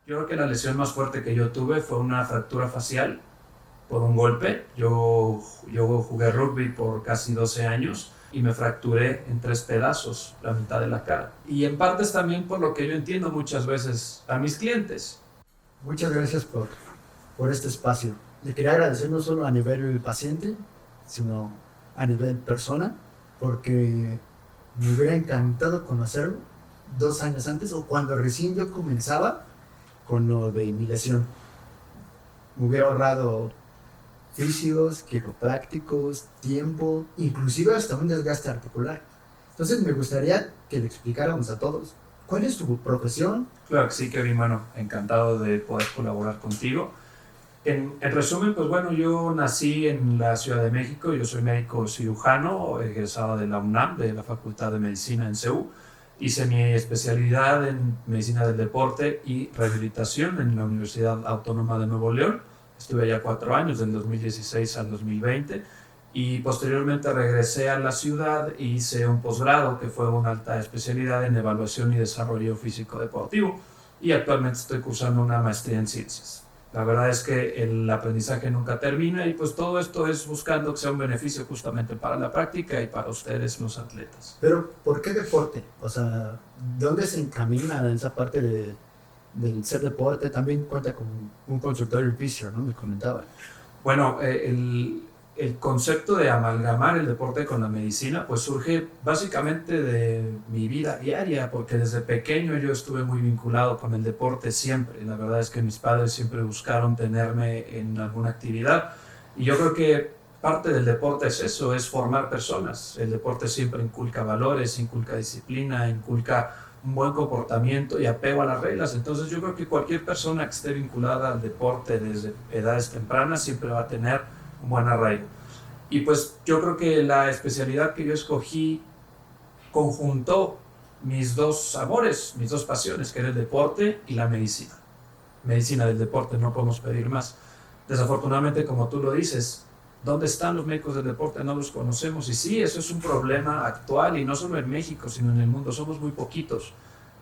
Yo creo que la lesión más fuerte que yo tuve fue una fractura facial por un golpe. Yo jugué rugby por casi 12 años y me fracturé en 3 pedazos la mitad de la cara. Y en parte es también por lo que yo entiendo muchas veces a mis clientes. Muchas gracias por este espacio. Le quería agradecer no solo a nivel paciente, sino a nivel persona, porque me hubiera encantado conocerlo 2 años antes o cuando recién yo comenzaba con lo de mi lesión. Me hubiera ahorrado fisios, quiroprácticos, tiempo, inclusive hasta un desgaste articular. Entonces me gustaría que le explicáramos a todos cuál es tu profesión. Claro que sí, Kevin, bueno, encantado de poder colaborar contigo. En resumen, pues bueno, yo nací en la Ciudad de México, yo soy médico cirujano, egresado de la UNAM, de la Facultad de Medicina en CEU. Hice mi especialidad en Medicina del Deporte y Rehabilitación en la Universidad Autónoma de Nuevo León. Estuve allá 4 años, del 2016 al 2020, y posteriormente regresé a la ciudad e hice un posgrado que fue una alta especialidad en Evaluación y Desarrollo Físico Deportivo, y actualmente estoy cursando una maestría en Ciencias. La verdad es que el aprendizaje nunca termina y pues todo esto es buscando que sea un beneficio justamente para la práctica y para ustedes los atletas. Pero, ¿por qué deporte? O sea, ¿dónde se encamina esa parte del ser deporte? También cuenta con un consultorio fisio, ¿no? Me comentaba. Bueno, el concepto de amalgamar el deporte con la medicina pues surge básicamente de mi vida diaria, porque desde pequeño yo estuve muy vinculado con el deporte siempre. La verdad es que mis padres siempre buscaron tenerme en alguna actividad y yo creo que parte del deporte es eso, es formar personas. El deporte siempre inculca valores, inculca disciplina, inculca un buen comportamiento y apego a las reglas. Entonces yo creo que cualquier persona que esté vinculada al deporte desde edades tempranas siempre va a tener un buen arraigo. Y pues yo creo que la especialidad que yo escogí conjuntó mis dos amores, mis dos pasiones, que era el deporte y la medicina. Medicina del deporte, no podemos pedir más. Desafortunadamente, como tú lo dices, ¿dónde están los médicos del deporte? No los conocemos. Y sí, eso es un problema actual, y no solo en México, sino en el mundo. Somos muy poquitos.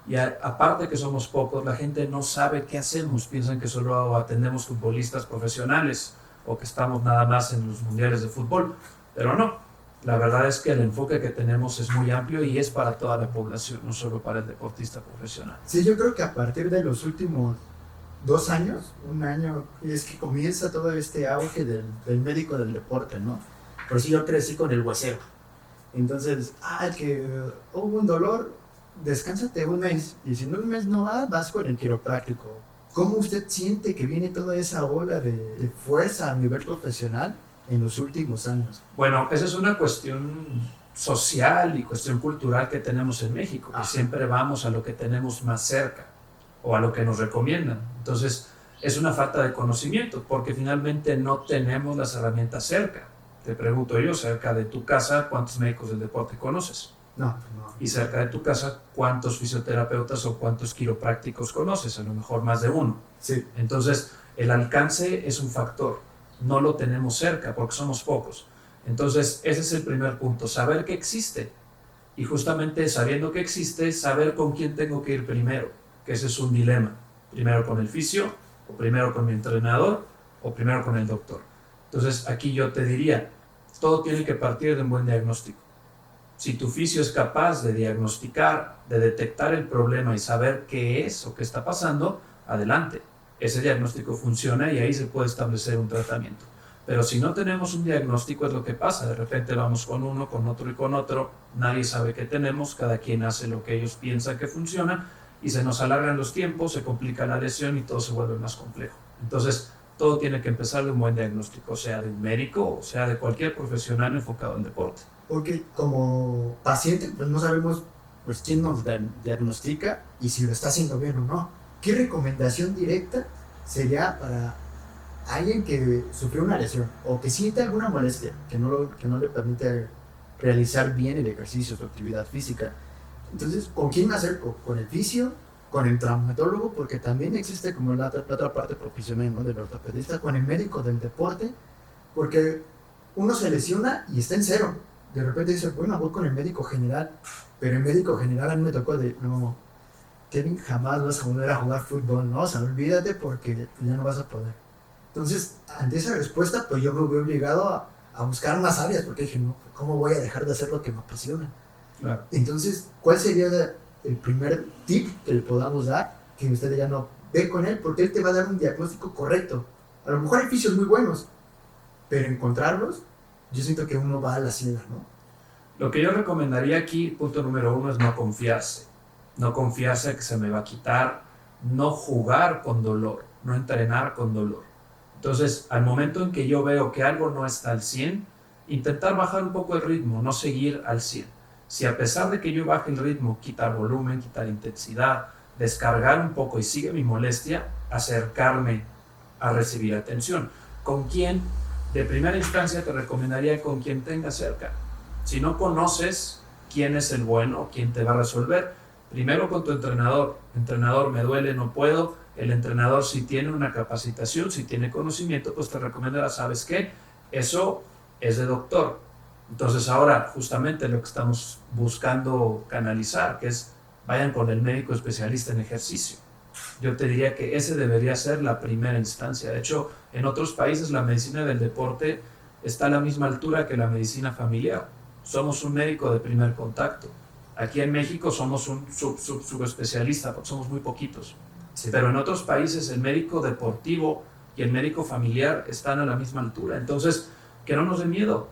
Y aparte que somos pocos, la gente no sabe qué hacemos. Piensan que solo atendemos futbolistas profesionales o que estamos nada más en los mundiales de fútbol. Pero no. La verdad es que el enfoque que tenemos es muy amplio y es para toda la población, no solo para el deportista profesional. Sí, yo creo que a partir de los últimos 2 años, un año, es que comienza todo este auge del médico del deporte, ¿no? Por si yo crecí con el huesero. Entonces, que hubo un dolor, descánsate un mes. Y si en un mes no vas con el quiropráctico. ¿Cómo usted siente que viene toda esa ola de fuerza a nivel profesional en los últimos años? Bueno, esa es una cuestión social y cuestión cultural que tenemos en México, que siempre vamos a lo que tenemos más cerca o a lo que nos recomiendan. Entonces, es una falta de conocimiento, porque finalmente no tenemos las herramientas cerca. Te pregunto yo, cerca de tu casa, ¿cuántos médicos del deporte conoces? No. Y cerca de tu casa, ¿cuántos fisioterapeutas o cuántos quiroprácticos conoces? A lo mejor más de uno. Sí. Entonces, el alcance es un factor. No lo tenemos cerca porque somos pocos. Entonces, ese es el primer punto, saber que existe. Y justamente sabiendo que existe, saber con quién tengo que ir primero, que ese es un dilema. Primero con el fisio, o primero con mi entrenador, o primero con el doctor. Entonces, aquí yo te diría, todo tiene que partir de un buen diagnóstico. Si tu fisio es capaz de diagnosticar, de detectar el problema y saber qué es o qué está pasando, adelante. Ese diagnóstico funciona y ahí se puede establecer un tratamiento. Pero si no tenemos un diagnóstico, es lo que pasa. De repente vamos con uno, con otro y con otro. Nadie sabe qué tenemos, cada quien hace lo que ellos piensan que funciona y se nos alargan los tiempos, se complica la lesión y todo se vuelve más complejo. Entonces, todo tiene que empezar de un buen diagnóstico, sea de un médico o sea de cualquier profesional enfocado en deporte. Porque como paciente, pues no sabemos pues quién nos diagnostica y si lo está haciendo bien o no. ¿Qué recomendación directa sería para alguien que sufrió una lesión o que siente alguna molestia que no le permite realizar bien el ejercicio, su actividad física? Entonces, ¿con quién me acerco? ¿Con el fisio? ¿Con el traumatólogo? Porque también existe como la otra parte profesional, ¿no? Del ortopedista, con el médico del deporte, porque uno se lesiona y está en cero. De repente dice, bueno, voy con el médico general, pero el médico general a mí me tocó de, no, Kevin, jamás vas a volver a jugar fútbol, ¿no? O sea, olvídate porque ya no vas a poder. Entonces, ante esa respuesta, pues yo me vi obligado a buscar más áreas, porque dije, no, ¿cómo voy a dejar de hacer lo que me apasiona? Claro. Entonces, ¿cuál sería el primer tip que le podamos dar que usted ya no ve con él? Porque él te va a dar un diagnóstico correcto. A lo mejor hay fisios muy buenos, pero encontrarlos, yo siento que uno va a la ciega, ¿no? Lo que yo recomendaría aquí, punto número 1, es no confiarse. No confiarse que se me va a quitar, no jugar con dolor, no entrenar con dolor. Entonces, al momento en que yo veo que algo no está al 100, intentar bajar un poco el ritmo, no seguir al 100. Si a pesar de que yo baje el ritmo, quitar volumen, quitar intensidad, descargar un poco y sigue mi molestia, acercarme a recibir atención. ¿Con quién? De primera instancia te recomendaría con quien tengas cerca. Si no conoces quién es el bueno, quién te va a resolver, primero con tu entrenador. Entrenador, me duele, no puedo. El entrenador, si tiene una capacitación, si tiene conocimiento, pues te recomendará, ¿sabes qué? Eso es de doctor. Entonces ahora justamente lo que estamos buscando canalizar, que es vayan con el médico especialista en ejercicio. Yo te diría que ese debería ser la primera instancia. De hecho, en otros países la medicina del deporte está a la misma altura que la medicina familiar. Somos un médico de primer contacto. Aquí en México somos un subespecialista, porque somos muy poquitos. Sí. Pero en otros países el médico deportivo y el médico familiar están a la misma altura. Entonces, que no nos dé miedo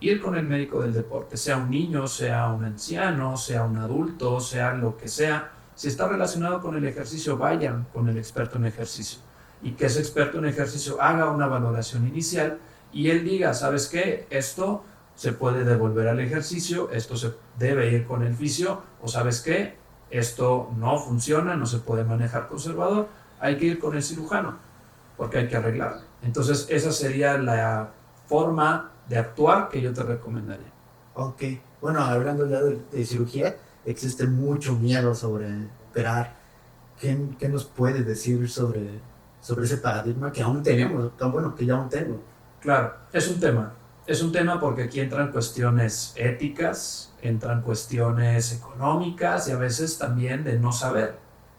ir con el médico del deporte, sea un niño, sea un anciano, sea un adulto, sea lo que sea. Si está relacionado con el ejercicio, vayan con el experto en ejercicio. Y que ese experto en ejercicio haga una valoración inicial y él diga, ¿sabes qué? Esto se puede devolver al ejercicio, esto se debe ir con el fisio, o ¿sabes qué? Esto no funciona, no se puede manejar conservador, hay que ir con el cirujano, porque hay que arreglarlo. Entonces, esa sería la forma de actuar que yo te recomendaría. Ok, bueno, hablando ya de cirugía, existe mucho miedo sobre operar. ¿Qué nos puede decir sobre ese paradigma que aún tenemos, tan bueno que ya aún tengo? Claro, es un tema porque aquí entran cuestiones éticas, entran cuestiones económicas y a veces también de no saber,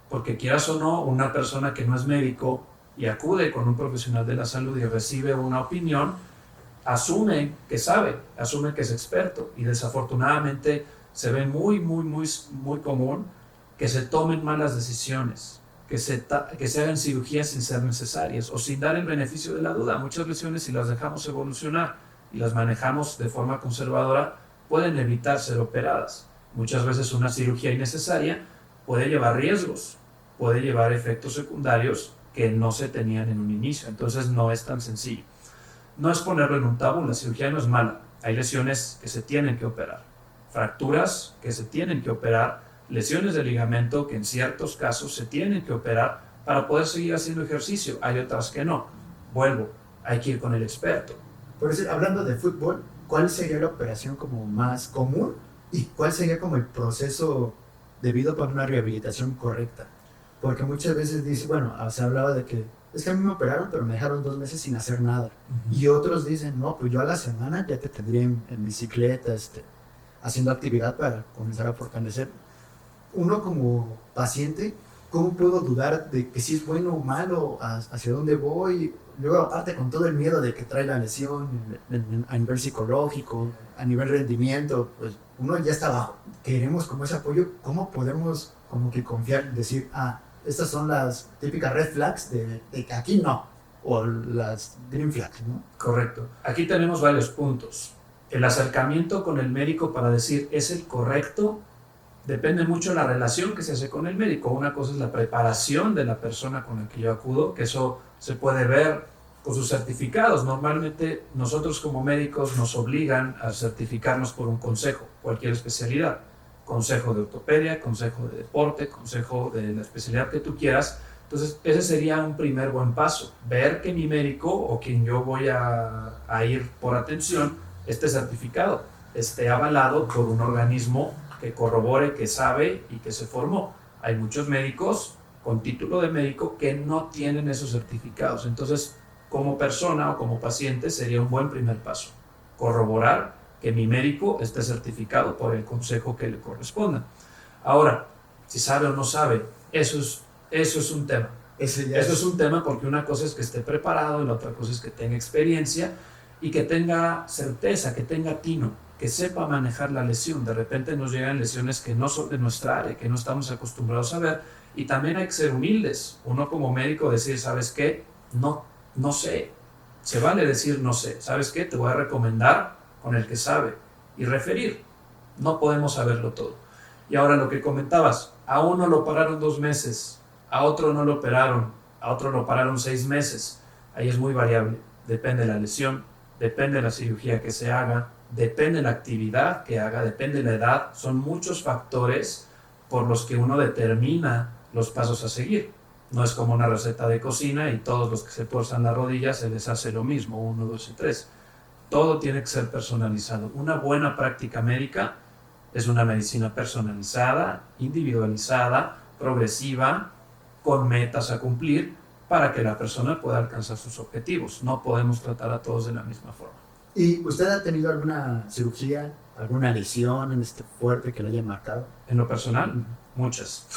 porque quieras o no, una persona que no es médico y acude con un profesional de la salud y recibe una opinión, asume que sabe, asume que es experto y desafortunadamente se ve muy común que se tomen malas decisiones, que se hagan cirugías sin ser necesarias o sin dar el beneficio de la duda. Muchas lesiones, si las dejamos evolucionar y las manejamos de forma conservadora, pueden evitar ser operadas. Muchas veces una cirugía innecesaria puede llevar riesgos, puede llevar efectos secundarios que no se tenían en un inicio, entonces no es tan sencillo. No es ponerlo en un tabú, la cirugía no es mala, hay lesiones que se tienen que operar, fracturas que se tienen que operar, lesiones de ligamento que en ciertos casos se tienen que operar para poder seguir haciendo ejercicio, hay otras que no. Vuelvo, hay que ir con el experto. Por eso, hablando de fútbol, ¿cuál sería la operación como más común y cuál sería como el proceso debido para una rehabilitación correcta? Porque muchas veces dice, bueno, se hablaba de que es que a mí me operaron, pero me dejaron 2 meses sin hacer nada. Y otros dicen, no, pues yo a la semana ya te tendría en bicicleta, haciendo actividad para comenzar a fortalecer. Uno como paciente, ¿cómo puedo dudar de que si es bueno o malo, hacia dónde voy? Luego, aparte, con todo el miedo de que trae la lesión, a nivel psicológico, a nivel rendimiento, pues uno ya está abajo. Queremos como ese apoyo, ¿cómo podemos como que confiar, decir, estas son las típicas red flags de que aquí no, o las green flags, ¿no? Correcto. Aquí tenemos varios puntos. El acercamiento con el médico para decir, ¿es el correcto? Depende mucho de la relación que se hace con el médico. Una cosa es la preparación de la persona con la que yo acudo, que eso se puede ver con sus certificados. Normalmente nosotros como médicos nos obligan a certificarnos por un consejo, cualquier especialidad. Consejo de ortopedia, consejo de deporte, consejo de la especialidad que tú quieras. Entonces, ese sería un primer buen paso. Ver que mi médico o quien yo voy a ir por atención esté certificado, esté avalado por un organismo que corrobore, que sabe y que se formó. Hay muchos médicos con título de médico que no tienen esos certificados. Entonces, como persona o como paciente sería un buen primer paso. Corroborar que mi médico esté certificado por el consejo que le corresponda. Ahora, si sabe o no sabe, Eso es un tema. Eso Es un tema porque una cosa es que esté preparado y la otra cosa es que tenga experiencia y que tenga certeza, que tenga tino, que sepa manejar la lesión. De repente nos llegan lesiones que no son de nuestra área, que no estamos acostumbrados a ver, y también hay que ser humildes. Uno como médico decir, ¿sabes qué? No sé. Se vale decir no sé. ¿Sabes qué? Te voy a recomendar con el que sabe y referir. No podemos saberlo todo. Y ahora lo que comentabas, a uno lo pararon 2 meses, a otro no lo operaron, a otro lo pararon 6 meses. Ahí es muy variable. Depende de la lesión, depende de la cirugía que se haga, depende de la actividad que haga, depende de la edad. Son muchos factores por los que uno determina los pasos a seguir. No es como una receta de cocina y todos los que se tuerzan la rodilla se les hace lo mismo, 1, 2 y 3. Todo tiene que ser personalizado. Una buena práctica médica es una medicina personalizada, individualizada, progresiva, con metas a cumplir para que la persona pueda alcanzar sus objetivos. No podemos tratar a todos de la misma forma. ¿Y usted ha tenido alguna cirugía, alguna lesión en este fuerte que le haya marcado? En lo personal, muchas.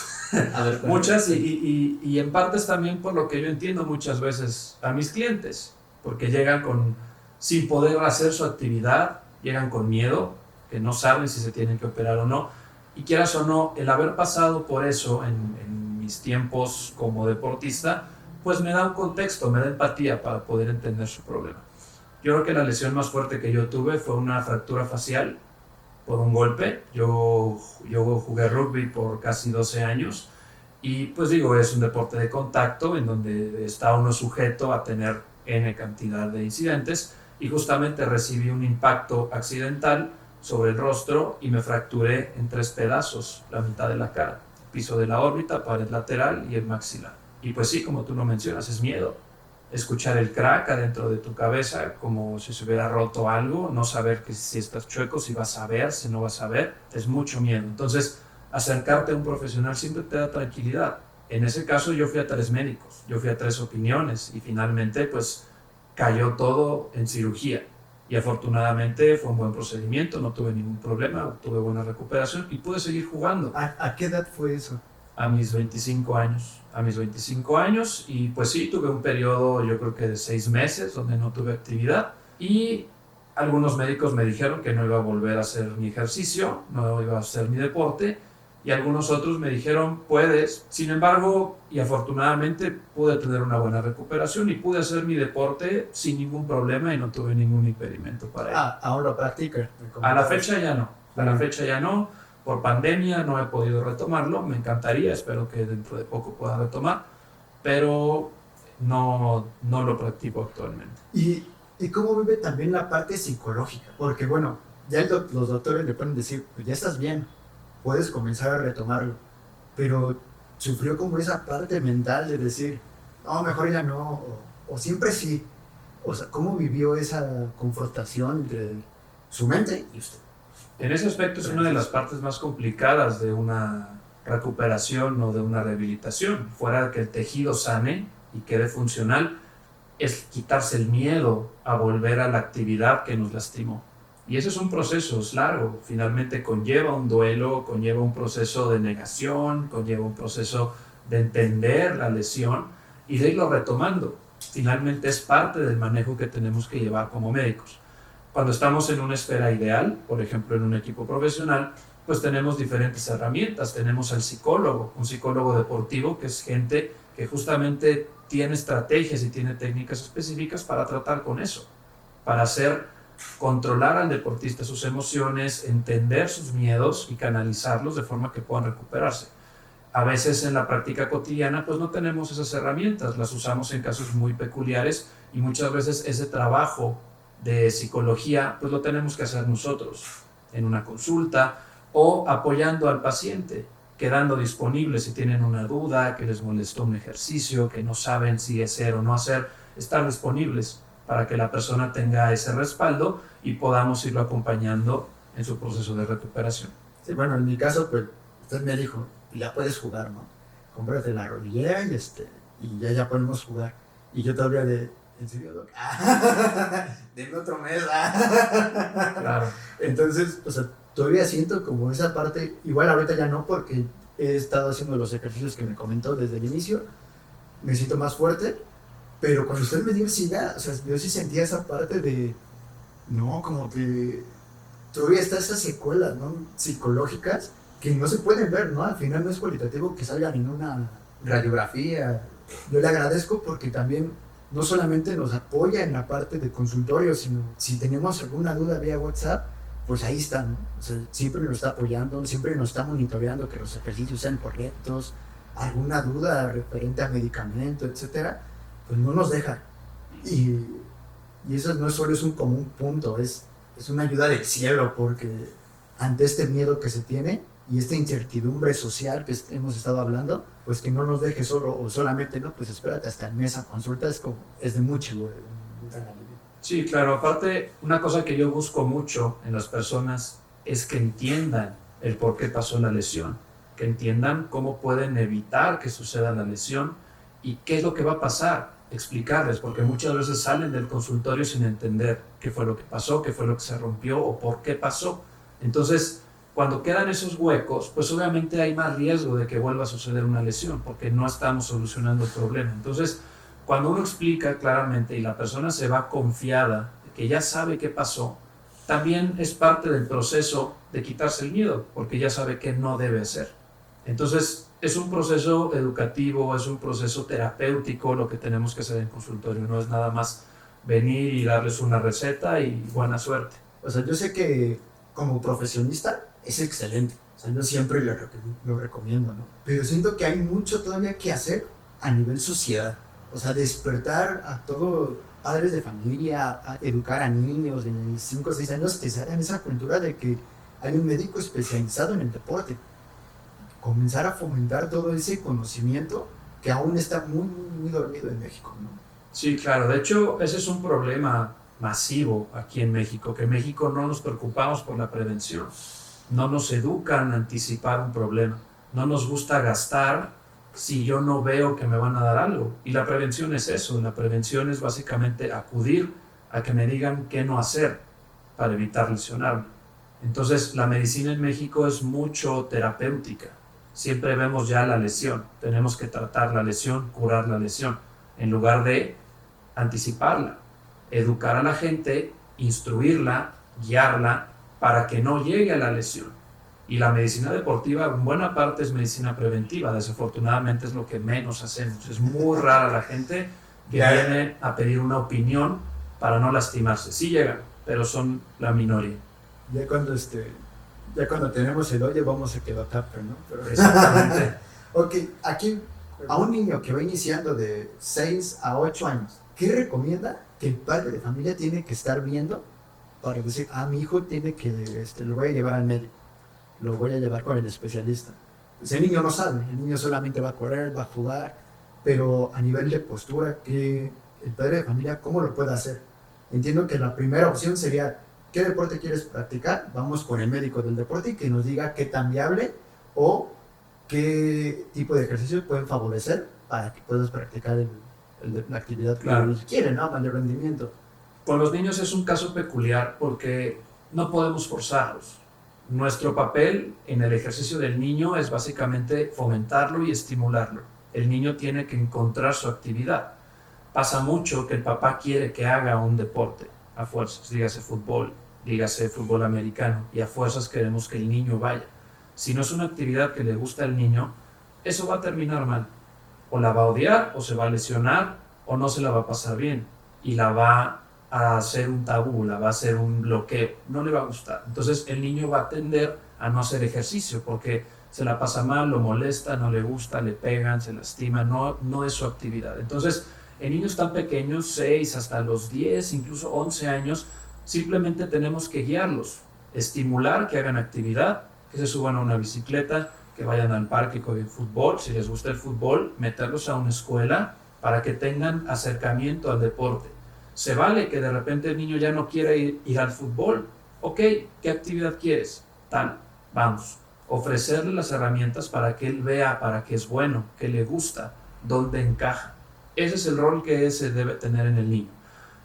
A ver, Muchas y en partes también por lo que yo entiendo muchas veces a mis clientes, porque llegan sin poder hacer su actividad, llegan con miedo, que no saben si se tienen que operar o no, y quieras o no, el haber pasado por eso en mis tiempos como deportista, pues me da un contexto, me da empatía para poder entender su problema. Yo creo que la lesión más fuerte que yo tuve fue una fractura facial por un golpe. Yo jugué rugby por casi 12 años y pues digo, es un deporte de contacto en donde está uno sujeto a tener N cantidad de incidentes y justamente recibí un impacto accidental sobre el rostro y me fracturé en 3 pedazos, la mitad de la cara, piso de la órbita, pared lateral y el maxilar. Y pues sí, como tú lo mencionas, es miedo. Escuchar el crack adentro de tu cabeza como si se hubiera roto algo, no saber que si estás chueco, si vas a ver, si no vas a ver, es mucho miedo. Entonces, acercarte a un profesional siempre te da tranquilidad. En ese caso yo fui a 3 médicos, yo fui a 3 opiniones y finalmente pues cayó todo en cirugía. Y afortunadamente fue un buen procedimiento, no tuve ningún problema, tuve buena recuperación y pude seguir jugando. ¿A qué edad fue eso? A mis 25 años. A mis 25 años y pues sí, tuve un periodo yo creo que de 6 meses donde no tuve actividad y algunos médicos me dijeron que no iba a volver a hacer mi ejercicio, no iba a hacer mi deporte y algunos otros me dijeron puedes, sin embargo y afortunadamente pude tener una buena recuperación y pude hacer mi deporte sin ningún problema y no tuve ningún impedimento para ello. Ahora lo practica. A la fecha ya no, a la fecha ya no. Por pandemia no he podido retomarlo, me encantaría, espero que dentro de poco pueda retomar, pero no lo practico actualmente. ¿Y cómo vive también la parte psicológica? Porque bueno, ya los doctores le pueden decir, pues ya estás bien, puedes comenzar a retomarlo, pero sufrió como esa parte mental de decir, no, mejor ya no, o siempre sí. O sea, ¿cómo vivió esa confrontación entre su mente y usted? En ese aspecto es una de las partes más complicadas de una recuperación o de una rehabilitación. Fuera de que el tejido sane y quede funcional, es quitarse el miedo a volver a la actividad que nos lastimó. Y ese es un proceso, es largo. Finalmente conlleva un duelo, conlleva un proceso de negación, conlleva un proceso de entender la lesión y de irlo retomando. Finalmente es parte del manejo que tenemos que llevar como médicos. Cuando estamos en una esfera ideal, por ejemplo en un equipo profesional, pues tenemos diferentes herramientas. Tenemos al psicólogo, un psicólogo deportivo que es gente que justamente tiene estrategias y tiene técnicas específicas para tratar con eso, para controlar al deportista sus emociones, entender sus miedos y canalizarlos de forma que puedan recuperarse. A veces en la práctica cotidiana pues no tenemos esas herramientas, las usamos en casos muy peculiares y muchas veces ese trabajo de psicología pues lo tenemos que hacer nosotros en una consulta o apoyando al paciente, quedando disponibles si tienen una duda, que les molestó un ejercicio, que no saben si hacer o no hacer, estar disponibles para que la persona tenga ese respaldo y podamos irlo acompañando en su proceso de recuperación. Sí, bueno, en mi caso, pues usted me dijo, ya puedes jugar, ¿no? Cómprate la rodillera y ya podemos jugar. Y yo todavía ¿en serio, Doc? Denme otro mes. Claro. Entonces, o sea, todavía siento como esa parte, igual ahorita ya no, porque he estado haciendo los ejercicios que me comentó desde el inicio, me siento más fuerte, pero cuando usted me dio el SIGA, o sea, yo sí sentía esa parte de, no, como que todavía está esas secuelas, ¿no? Psicológicas que no se pueden ver, ¿no? Al final no es cualitativo que salgan en una radiografía. Yo le agradezco porque también no solamente nos apoya en la parte de consultorio, sino si tenemos alguna duda vía WhatsApp, pues ahí está, ¿no? O sea, siempre nos está apoyando, siempre nos está monitoreando que los ejercicios sean correctos, alguna duda referente a medicamento, etcétera, pues no nos deja. Y, y eso no solo es un común punto, es una ayuda del cielo, porque ante este miedo que se tiene y esta incertidumbre social que hemos estado hablando, pues que no nos deje solo o solamente, no, pues espérate hasta el mes a consulta, es de mucho, güey. Sí, claro. Aparte, una cosa que yo busco mucho en las personas es que entiendan el por qué pasó la lesión, que entiendan cómo pueden evitar que suceda la lesión y qué es lo que va a pasar, explicarles, porque muchas veces salen del consultorio sin entender qué fue lo que pasó, qué fue lo que se rompió o por qué pasó. Entonces, cuando quedan esos huecos, pues obviamente hay más riesgo de que vuelva a suceder una lesión, porque no estamos solucionando el problema. Entonces, cuando uno explica claramente y la persona se va confiada de que ya sabe qué pasó, también es parte del proceso de quitarse el miedo, porque ya sabe qué no debe hacer. Entonces, es un proceso educativo, es un proceso terapéutico lo que tenemos que hacer en consultorio, no es nada más venir y darles una receta y buena suerte. O sea, yo sé que como profesionista es excelente, o sea, yo siempre lo recomiendo, ¿no? Pero siento que hay mucho todavía que hacer a nivel sociedad. O sea, despertar a todos padres de familia, a educar a niños de 5 o 6 años que se hagan esa cultura de que hay un médico especializado en el deporte. Comenzar a fomentar todo ese conocimiento que aún está muy, muy, muy dormido en México, ¿no? Sí, claro. De hecho, ese es un problema masivo aquí en México, que en México no nos preocupamos por la prevención. No nos educan a anticipar un problema. No nos gusta gastar si yo no veo que me van a dar algo. Y la prevención es eso. La prevención es básicamente acudir a que me digan qué no hacer para evitar lesionarme. Entonces, la medicina en México es mucho terapéutica. Siempre vemos ya la lesión. Tenemos que tratar la lesión, curar la lesión, en lugar de anticiparla, educar a la gente, instruirla, guiarla para que no llegue a la lesión. Y la medicina deportiva en buena parte es medicina preventiva, desafortunadamente es lo que menos hacemos. Es muy rara la gente que viene a pedir una opinión para no lastimarse. Sí llegan, pero son la minoría. Ya cuando tenemos el hoyo vamos a quedar tapper, ¿no? Pero exactamente. Ok, aquí a un niño que va iniciando de 6 a 8 años, ¿qué recomienda que el padre de familia tiene que estar viendo para decir, mi hijo tiene que, lo voy a llevar al médico, lo voy a llevar con el especialista? Pues el niño no sabe, el niño solamente va a correr, va a jugar, pero a nivel de postura, que el padre de familia, ¿cómo lo puede hacer? Entiendo que la primera opción sería, ¿qué deporte quieres practicar? Vamos con el médico del deporte y que nos diga qué tan viable o qué tipo de ejercicios pueden favorecer para que puedas practicar la actividad que ellos quieren, ¿no? Mayor rendimiento. Con los niños es un caso peculiar porque no podemos forzarlos. Nuestro papel en el ejercicio del niño es básicamente fomentarlo y estimularlo. El niño tiene que encontrar su actividad. Pasa mucho que el papá quiere que haga un deporte a fuerzas, dígase fútbol americano, y a fuerzas queremos que el niño vaya. Si no es una actividad que le gusta al niño, eso va a terminar mal. O la va a odiar, o se va a lesionar, o no se la va a pasar bien, y la va a hacer un tabú, la va a hacer un bloqueo, no le va a gustar. Entonces el niño va a tender a no hacer ejercicio, porque se la pasa mal, lo molesta, no le gusta, le pegan, se lastima, no es su actividad. Entonces, en niños tan pequeños, 6 hasta los 10, incluso 11 años, simplemente tenemos que guiarlos, estimular que hagan actividad, que se suban a una bicicleta, que vayan al parque con fútbol, si les gusta el fútbol, meterlos a una escuela para que tengan acercamiento al deporte. Se vale que de repente el niño ya no quiera ir al fútbol. Ok, ¿qué actividad quieres? Tal, vamos. Ofrecerle las herramientas para que él vea para qué es bueno, qué le gusta, dónde encaja. Ese es el rol que se debe tener en el niño.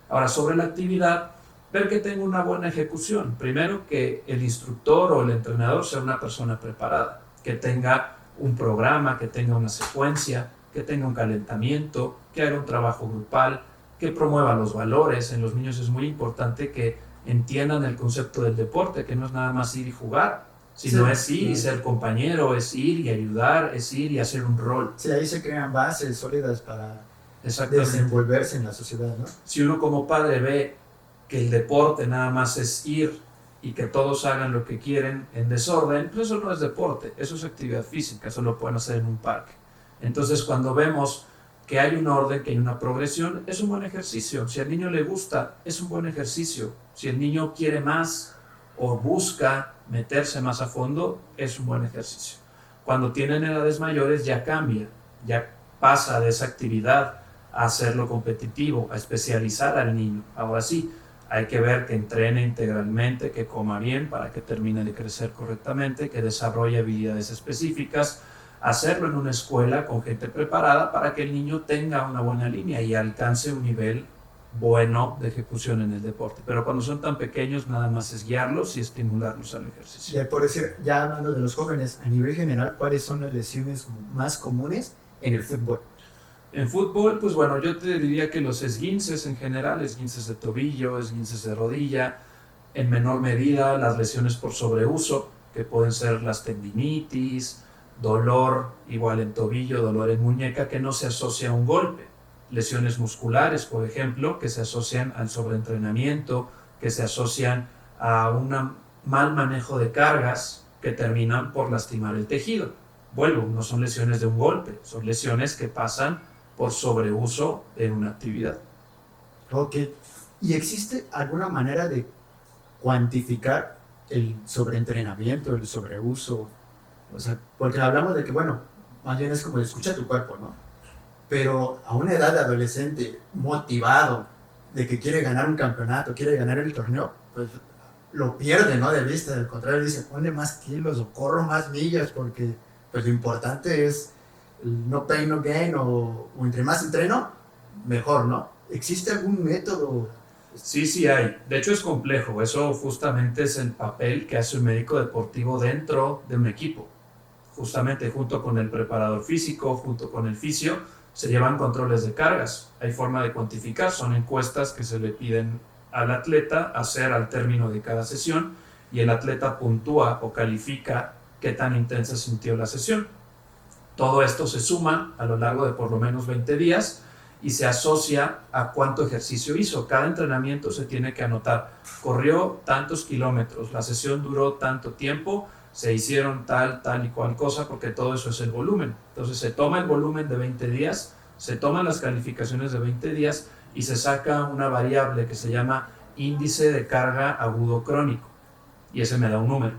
Ahora, sobre la actividad, ver que tenga una buena ejecución. Primero, que el instructor o el entrenador sea una persona preparada, que tenga un programa, que tenga una secuencia, que tenga un calentamiento, que haga un trabajo grupal, que promueva los valores. En los niños es muy importante que entiendan el concepto del deporte, que no es nada más ir y jugar, sino Sí, es ir y sí. ser compañero, es ir y ayudar, es ir y hacer un rol. Sí, ahí se crean bases sólidas para Exactamente. desenvolverse en la sociedad, ¿no? Si uno como padre ve que el deporte nada más es ir y que todos hagan lo que quieren en desorden, pues eso no es deporte, eso es actividad física, eso lo pueden hacer en un parque. Entonces, cuando vemos que hay un orden, que hay una progresión, es un buen ejercicio. Si al niño le gusta, es un buen ejercicio. Si el niño quiere más o busca meterse más a fondo, es un buen ejercicio. Cuando tienen edades mayores ya cambia, ya pasa de esa actividad a hacerlo competitivo, a especializar al niño. Ahora sí, hay que ver que entrene integralmente, que coma bien para que termine de crecer correctamente, que desarrolle habilidades específicas, hacerlo en una escuela con gente preparada para que el niño tenga una buena línea y alcance un nivel bueno de ejecución en el deporte. Pero cuando son tan pequeños, nada más es guiarlos y estimularlos al ejercicio. Y por decir, ya hablando de los jóvenes, a nivel general, ¿cuáles son las lesiones más comunes en el fútbol? En fútbol, pues bueno, yo te diría que los esguinces en general, esguinces de tobillo, esguinces de rodilla, en menor medida las lesiones por sobreuso, que pueden ser las tendinitis, dolor igual en tobillo, dolor en muñeca, que no se asocia a un golpe. Lesiones musculares, por ejemplo, que se asocian al sobreentrenamiento, que se asocian a un mal manejo de cargas que terminan por lastimar el tejido. Vuelvo, no son lesiones de un golpe, son lesiones que pasan por sobreuso en una actividad. Ok. ¿Y existe alguna manera de cuantificar el sobreentrenamiento, el sobreuso? O sea, porque hablamos de que, bueno, más bien es como escucha tu cuerpo, ¿no? Pero a una edad de adolescente motivado, de que quiere ganar un campeonato, quiere ganar el torneo, pues lo pierde, ¿no? De vista. Al contrario, dice, ponle más kilos o corro más millas, porque pues lo importante es el no pain, no gain, o entre más entreno, mejor, ¿no? ¿Existe algún método? Sí, sí hay. De hecho es complejo. Eso justamente es el papel que hace un médico deportivo dentro de un equipo. Justamente junto con el preparador físico, junto con el fisio, se llevan controles de cargas. Hay forma de cuantificar, son encuestas que se le piden al atleta hacer al término de cada sesión y el atleta puntúa o califica qué tan intensa sintió la sesión. Todo esto se suma a lo largo de por lo menos 20 días y se asocia a cuánto ejercicio hizo. Cada entrenamiento se tiene que anotar. Corrió tantos kilómetros, la sesión duró tanto tiempo, se hicieron tal y cual cosa, porque todo eso es el volumen. Entonces se toma el volumen de 20 días, se toman las calificaciones de 20 días y se saca una variable que se llama índice de carga agudo crónico y ese me da un número.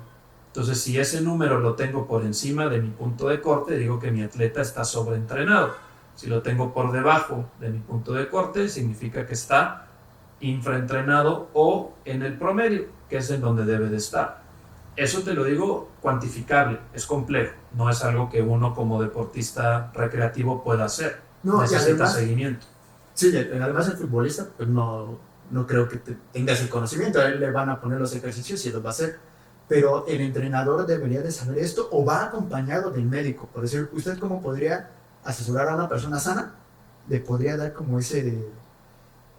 Entonces, si ese número lo tengo por encima de mi punto de corte, digo que mi atleta está sobreentrenado. Si lo tengo por debajo de mi punto de corte, significa que está infraentrenado o en el promedio, que es en donde debe de estar. Eso te lo digo cuantificable, es complejo, no es algo que uno como deportista recreativo pueda hacer. No, Necesita además, seguimiento. sí, además el futbolista, pues no creo que tengas el conocimiento, a él le van a poner los ejercicios y los va a hacer. Pero el entrenador debería de saber esto o va acompañado del médico. Por decir, ¿usted cómo podría asesorar a una persona sana? Le podría dar como esa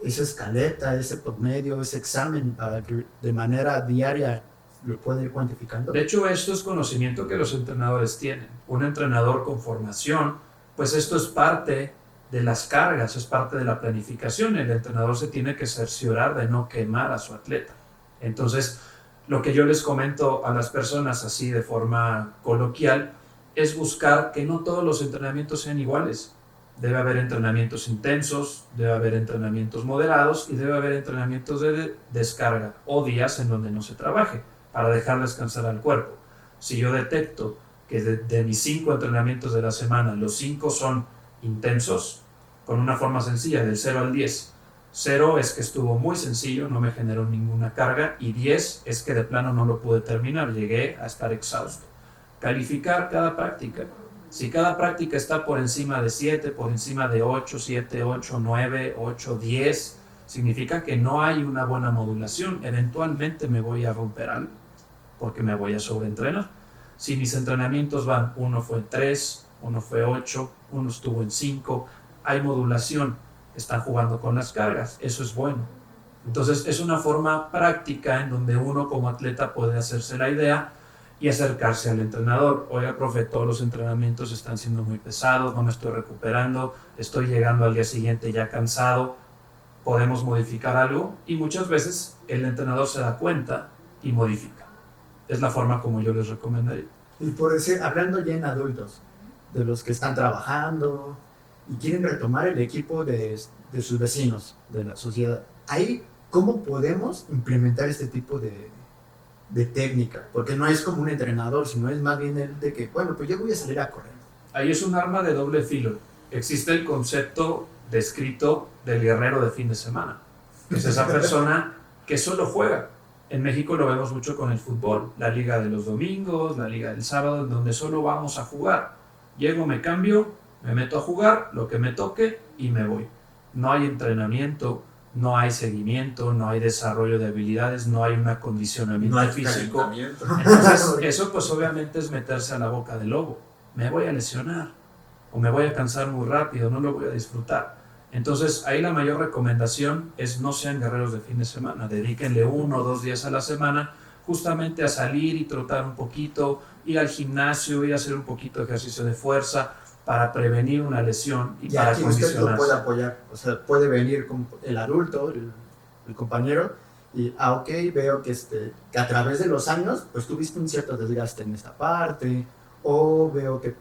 escaleta, ese promedio, ese examen para que de manera diaria lo pueda ir cuantificando. De hecho, esto es conocimiento que los entrenadores tienen. Un entrenador con formación, pues esto es parte de las cargas, es parte de la planificación. El entrenador se tiene que cerciorar de no quemar a su atleta. Entonces, lo que yo les comento a las personas así de forma coloquial es buscar que no todos los entrenamientos sean iguales. Debe haber entrenamientos intensos, debe haber entrenamientos moderados y debe haber entrenamientos de descarga o días en donde no se trabaje para dejar descansar al cuerpo. Si yo detecto que de mis 5 entrenamientos de la semana, los 5 son intensos, con una forma sencilla, del 0 al 10, 0 es que estuvo muy sencillo, no me generó ninguna carga, y 10 es que de plano no lo pude terminar, llegué a estar exhausto. Calificar cada práctica. Si cada práctica está por encima de 7, por encima de 8, 7, 8, 9, 8, 10, significa que no hay una buena modulación. Eventualmente me voy a romper algo porque me voy a sobreentrenar. Si mis entrenamientos van, uno fue en 3, uno fue 8, uno estuvo en 5, hay modulación, están jugando con las cargas, eso es bueno. Entonces es una forma práctica en donde uno como atleta puede hacerse la idea y acercarse al entrenador. Oiga, profe, todos los entrenamientos están siendo muy pesados, no me estoy recuperando, estoy llegando al día siguiente ya cansado, podemos modificar algo, y muchas veces el entrenador se da cuenta y modifica. Es la forma como yo les recomendaría. Y por decir, hablando ya en adultos, de los que están trabajando y quieren retomar el equipo de sus vecinos, de la sociedad, ahí, ¿cómo podemos implementar este tipo de técnica? Porque no es como un entrenador, sino es más bien el de que, bueno, pues yo voy a salir a correr. Ahí es un arma de doble filo. Existe el concepto descrito del guerrero de fin de semana. Es esa persona que solo juega. En México lo vemos mucho con el fútbol, la liga de los domingos, la liga del sábado, en donde solo vamos a jugar. Llego, me cambio, me meto a jugar, lo que me toque y me voy. No hay entrenamiento, no hay seguimiento, no hay desarrollo de habilidades, no hay un acondicionamiento físico. Entonces, eso pues obviamente es meterse a la boca del lobo. Me voy a lesionar o me voy a cansar muy rápido, no lo voy a disfrutar. Entonces, ahí la mayor recomendación es no sean guerreros de fin de semana, dedíquenle 1 o 2 días a la semana justamente a salir y trotar un poquito, ir al gimnasio, ir a hacer un poquito de ejercicio de fuerza para prevenir una lesión y para aquí usted lo puede apoyar, o sea, puede venir con el adulto, el compañero, y ok, veo que a través de los años, pues tuviste un cierto desgaste en esta parte, o veo que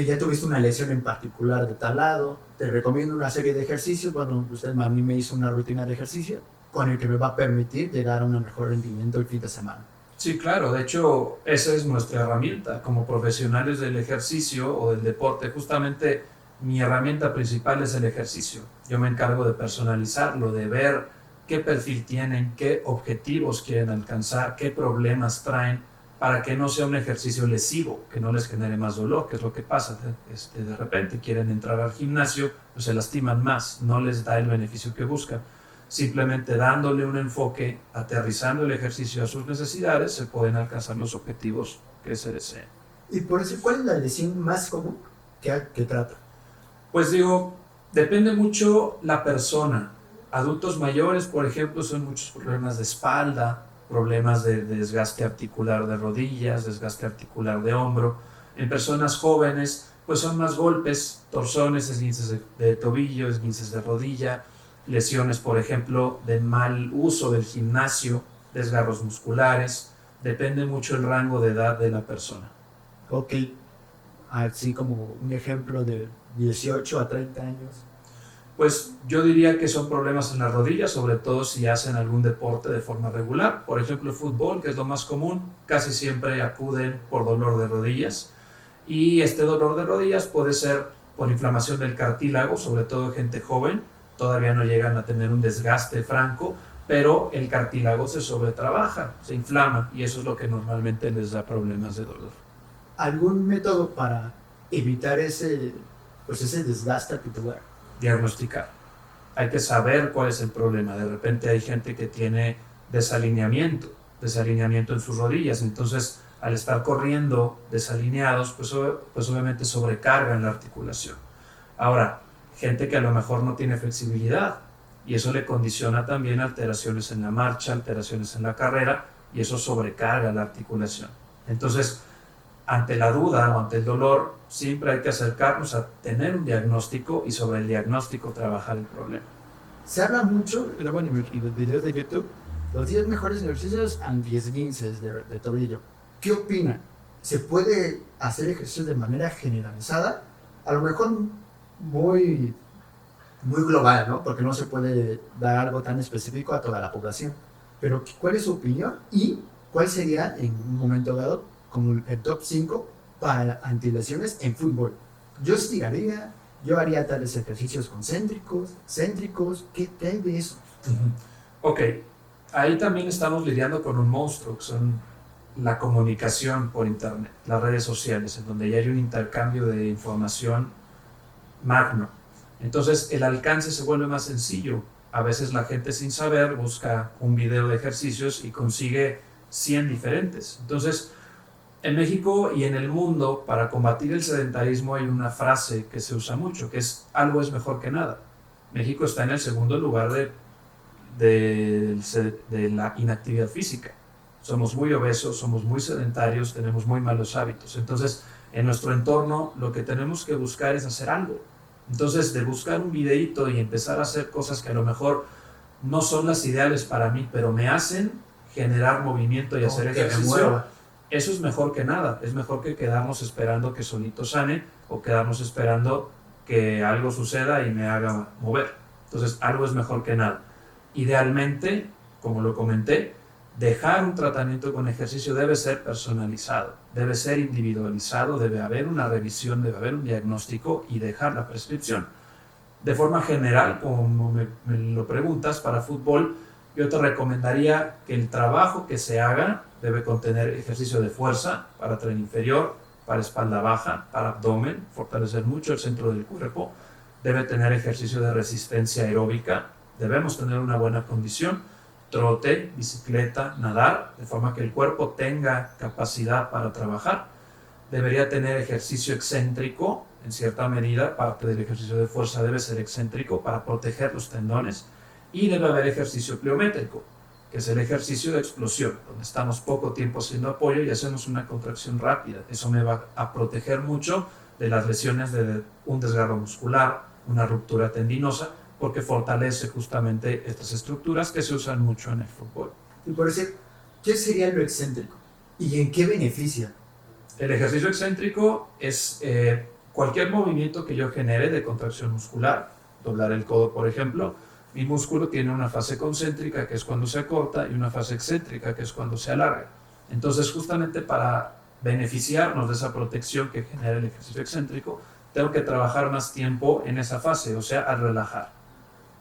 ya tuviste una lesión en particular de tal lado, te recomiendo una serie de ejercicios, bueno, usted a mí me hizo una rutina de ejercicio con el que me va a permitir llegar a un mejor rendimiento el fin de semana. Sí, claro, de hecho esa es nuestra herramienta como profesionales del ejercicio o del deporte. Justamente mi herramienta principal es el ejercicio. Yo me encargo de personalizarlo, de ver qué perfil tienen, qué objetivos quieren alcanzar, qué problemas traen, para que no sea un ejercicio lesivo, que no les genere más dolor, que es lo que pasa. De repente quieren entrar al gimnasio, pues se lastiman más, no les da el beneficio que buscan. Simplemente dándole un enfoque, aterrizando el ejercicio a sus necesidades, se pueden alcanzar los objetivos que se deseen. Y por eso, ¿cuál es la lesión más común que trata? Pues digo, depende mucho la persona. Adultos mayores, por ejemplo, son muchos problemas de espalda, problemas de desgaste articular de rodillas, desgaste articular de hombro. En personas jóvenes, pues son más golpes, torsones, esguinces de tobillo, esguinces de rodilla, lesiones, por ejemplo, de mal uso del gimnasio, desgarros musculares. Depende mucho el rango de edad de la persona. Ok, así como un ejemplo de 18 a 30 años. Pues yo diría que son problemas en las rodillas, sobre todo si hacen algún deporte de forma regular. Por ejemplo, el fútbol, que es lo más común, casi siempre acuden por dolor de rodillas. Y este dolor de rodillas puede ser por inflamación del cartílago, sobre todo en gente joven. Todavía no llegan a tener un desgaste franco, pero el cartílago se sobretrabaja, se inflama, y eso es lo que normalmente les da problemas de dolor. ¿Algún método para evitar ese desgaste articular? Diagnosticar. Hay que saber cuál es el problema. De repente hay gente que tiene desalineamiento en sus rodillas, entonces al estar corriendo desalineados, pues obviamente sobrecargan la articulación. Ahora, gente que a lo mejor no tiene flexibilidad, y eso le condiciona también alteraciones en la marcha, alteraciones en la carrera, y eso sobrecarga la articulación. Entonces, ante la duda o ante el dolor, siempre hay que acercarnos a tener un diagnóstico y sobre el diagnóstico trabajar el problema. Se habla mucho, en los videos de YouTube, los 10 mejores ejercicios anti-esguinces de tobillo. ¿Qué opinan? ¿Se puede hacer ejercicios de manera generalizada? A lo mejor muy global, ¿no? Porque no se puede dar algo tan específico a toda la población. Pero, ¿cuál es su opinión? ¿Y cuál sería, en un momento dado, como el top 5 para antilesiones en fútbol? Yo estiraría, yo haría tales ejercicios concéntricos, céntricos. ¿Qué hay de eso? Ok, ahí también estamos lidiando con un monstruo, que son la comunicación por internet, las redes sociales, en donde ya hay un intercambio de información magno. Entonces el alcance se vuelve más sencillo. A veces la gente, sin saber, busca un video de ejercicios y consigue 100 diferentes. Entonces, En México y en el mundo, para combatir el sedentarismo hay una frase que se usa mucho, que es algo es mejor que nada. México está en el segundo lugar de la inactividad física. Somos muy obesos, somos muy sedentarios, tenemos muy malos hábitos. Entonces, en nuestro entorno lo que tenemos que buscar es hacer algo. Entonces, de buscar un videíto y empezar a hacer cosas que a lo mejor no son las ideales para mí, pero me hacen generar movimiento y hacer ejercicio, eso es mejor que nada. Es mejor que quedarnos esperando que solito sane o quedarnos esperando que algo suceda y me haga mover. Entonces, algo es mejor que nada. Idealmente, como lo comenté, dejar un tratamiento con ejercicio debe ser personalizado, debe ser individualizado, debe haber una revisión, debe haber un diagnóstico y dejar la prescripción. De forma general, como me lo preguntas, para fútbol, yo te recomendaría que el trabajo que se haga debe contener ejercicio de fuerza para tren inferior, para espalda baja, para abdomen, fortalecer mucho el centro del cuerpo. Debe tener ejercicio de resistencia aeróbica, debemos tener una buena condición, trote, bicicleta, nadar, de forma que el cuerpo tenga capacidad para trabajar. Debería tener ejercicio excéntrico, en cierta medida, parte del ejercicio de fuerza debe ser excéntrico para proteger los tendones, y debe haber ejercicio pliométrico, que es el ejercicio de explosión, donde estamos poco tiempo haciendo apoyo y hacemos una contracción rápida. Eso me va a proteger mucho de las lesiones de un desgarro muscular, una ruptura tendinosa, porque fortalece justamente estas estructuras que se usan mucho en el fútbol. Y por decir, ¿qué sería lo excéntrico? ¿Y en qué beneficia? El ejercicio excéntrico es cualquier movimiento que yo genere de contracción muscular, doblar el codo, por ejemplo. Mi músculo tiene una fase concéntrica, que es cuando se acorta, y una fase excéntrica, que es cuando se alarga. Entonces, justamente para beneficiarnos de esa protección que genera el ejercicio excéntrico, tengo que trabajar más tiempo en esa fase, o sea, al relajar.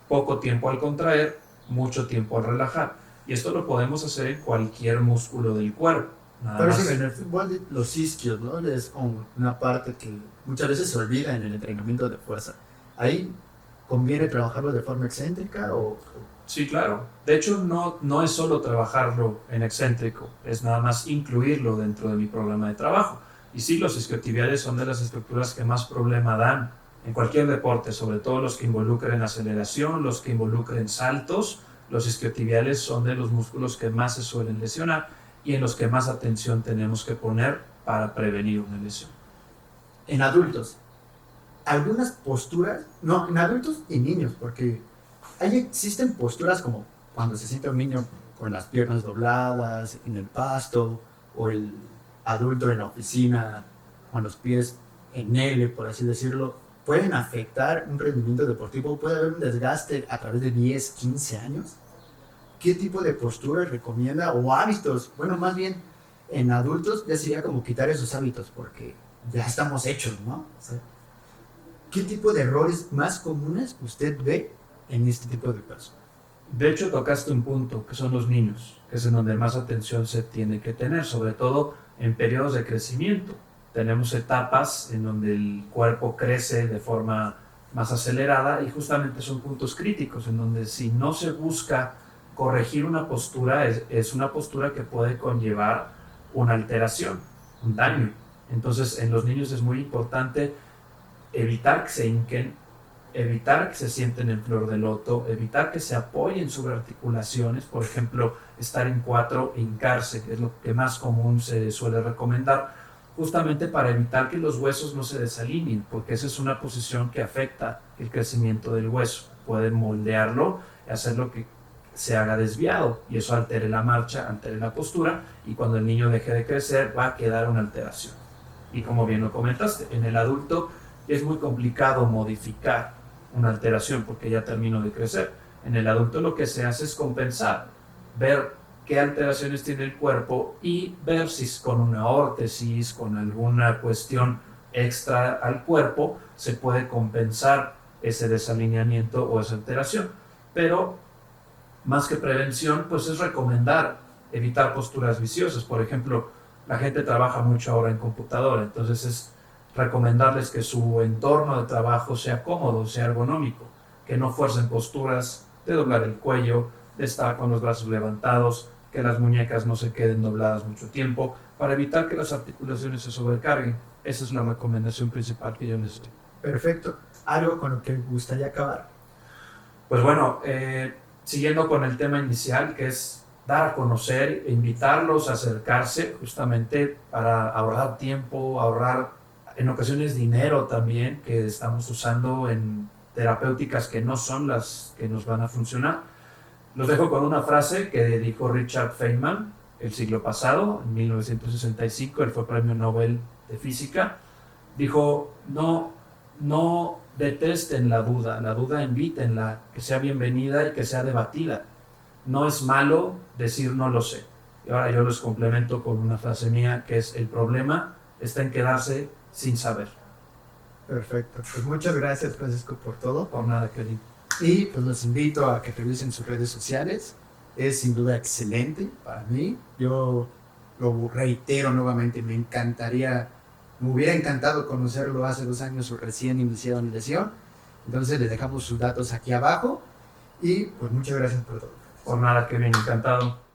Poco tiempo al contraer, mucho tiempo al relajar. Y esto lo podemos hacer en cualquier músculo del cuerpo. Pero sí, en el fútbol los isquios, ¿no? Es como una parte que muchas veces se olvida en el entrenamiento de fuerza. Ahí ¿conviene trabajarlo de forma excéntrica o...? Sí, claro. De hecho, no es solo trabajarlo en excéntrico, es nada más incluirlo dentro de mi programa de trabajo. Y sí, los isquiotibiales son de las estructuras que más problema dan en cualquier deporte, sobre todo los que involucren aceleración, los que involucren saltos. Los isquiotibiales son de los músculos que más se suelen lesionar y en los que más atención tenemos que poner para prevenir una lesión. En adultos, algunas posturas, no, en adultos y niños, porque existen posturas como cuando se siente un niño con las piernas dobladas en el pasto, o el adulto en la oficina con los pies en L, por así decirlo, pueden afectar un rendimiento deportivo. Puede haber un desgaste a través de 10, 15 años. ¿Qué tipo de posturas recomienda o hábitos? Bueno, más bien en adultos ya sería como quitar esos hábitos porque ya estamos hechos, ¿no? O sea, ¿qué tipo de errores más comunes usted ve en este tipo de personas? De hecho, tocaste un punto, que son los niños, que es en donde más atención se tiene que tener, sobre todo en periodos de crecimiento. Tenemos etapas en donde el cuerpo crece de forma más acelerada y justamente son puntos críticos, en donde si no se busca corregir una postura, es una postura que puede conllevar una alteración, un daño. Entonces, en los niños es muy importante evitar que se hinquen, evitar que se sienten en flor de loto, evitar que se apoyen sobre articulaciones, por ejemplo, estar en 4 e hincarse, que es lo que más común se suele recomendar, justamente para evitar que los huesos no se desalineen, porque esa es una posición que afecta el crecimiento del hueso. Pueden moldearlo y hacerlo que se haga desviado, y eso altere la marcha, altere la postura, y cuando el niño deje de crecer va a quedar una alteración. Y como bien lo comentaste, en el adulto es muy complicado modificar una alteración porque ya terminó de crecer. En el adulto lo que se hace es compensar, ver qué alteraciones tiene el cuerpo y ver si con una órtesis, con alguna cuestión extra al cuerpo, se puede compensar ese desalineamiento o esa alteración. Pero más que prevención, pues es recomendar evitar posturas viciosas. Por ejemplo, la gente trabaja mucho ahora en computadora, entonces es recomendarles que su entorno de trabajo sea cómodo, sea ergonómico, que no fuercen posturas de doblar el cuello, de estar con los brazos levantados, que las muñecas no se queden dobladas mucho tiempo, para evitar que las articulaciones se sobrecarguen. Esa es la recomendación principal que yo les doy. Perfecto. ¿Algo con lo que me gustaría acabar? Pues bueno, siguiendo con el tema inicial, que es dar a conocer e invitarlos a acercarse justamente para ahorrar tiempo, ahorrar en ocasiones dinero también, que estamos usando en terapéuticas que no son las que nos van a funcionar. Los dejo con una frase que dijo Richard Feynman el siglo pasado, en 1965, él fue premio Nobel de Física. Dijo, no detesten la duda invítenla, que sea bienvenida y que sea debatida. No es malo decir no lo sé. Y ahora yo les complemento con una frase mía que es: el problema está en quedarse sin saber. Perfecto. Pues muchas gracias, Francisco, por todo. Por nada, querido. Y pues los invito a que revisen sus redes sociales. Es sin duda excelente para mí. Yo lo reitero nuevamente, me hubiera encantado conocerlo hace 2 años, su recién iniciado en lesión. Entonces les dejamos sus datos aquí abajo y pues muchas gracias por todo. Por nada, Kevin, encantado.